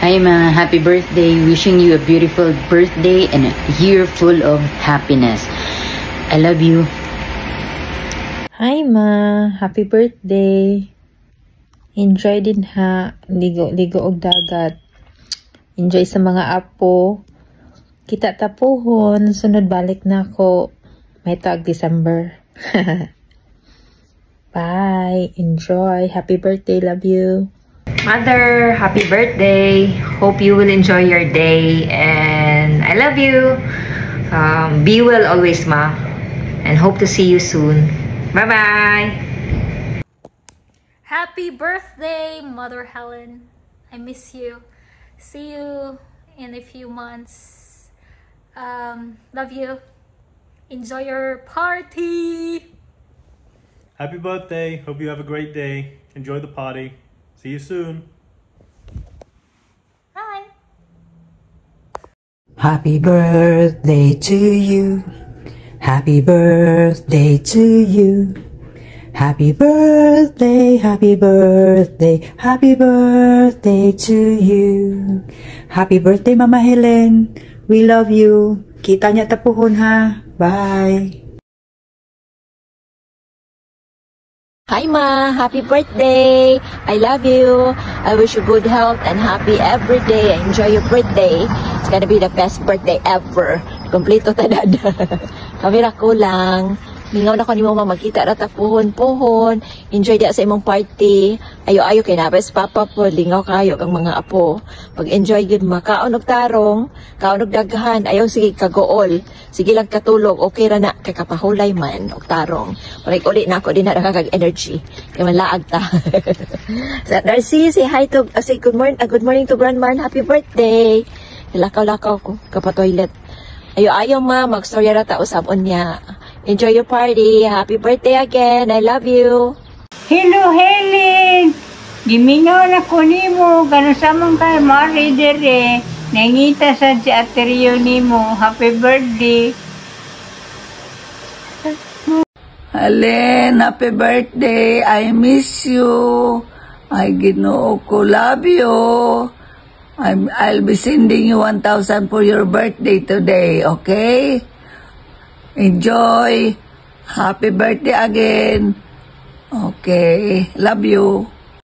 Hi Ma, happy birthday. Wishing you a beautiful birthday and a year full of happiness. I love you. Hi Ma, happy birthday. Enjoy din ha, ligo og dagat. Enjoy sa mga apo. Kita tapuhon, sunod balik na ako. May tag December. Bye, enjoy. Happy birthday, love you. Mother, happy birthday. Hope you will enjoy your day and I love you. Be well always, Ma. And hope to see you soon. Bye-bye. Happy birthday, Mother Helen. I miss you. See you in a few months. Love you. Enjoy your party. Happy birthday. Hope you have a great day. Enjoy the party. See you soon. Bye. Happy birthday to you. Happy birthday to you. Happy birthday, happy birthday, happy birthday to you. Happy birthday, Mama Helen. We love you. Kita niya tapuhon ha. Bye. Hi Ma, happy birthday! I love you. I wish you good health and happy every day. Enjoy your birthday. It's gonna be the best birthday ever. Kompleto tadad. Kamera ko lang. Mingaw na ko ni mo magkita na tapuhon-puhon. Enjoy dia sa imong party. Ayo-ayo kay nabes papa po. Lingaw kayo ang mga apo. Pag-enjoy good makaon og tarong, kaon og daghan. Ayaw sige kagool. Sige lang katulog. Okay ra na kay kapahulay man og tarong. Balik uli na ako din na nakakag-energy. Kay malaag ta. Darcy, say hi to say good morning to Grandma and happy birthday. Lakaw-lakaw ko kapatoilet. Ayo-ayo Ma, magstorya ra ta usabon niya. Enjoy your party. Happy birthday again. I love you. Hello, Helen. Gimingaw na ko nimo. Gano samang kay Mari dere. Nangita sa teateryo nimo. Happy birthday. Helen, happy birthday. I miss you. I Ginoo ko love you. I'll be sending you 1,000 for your birthday today, okay? Enjoy. Happy birthday again. Okay. Love you.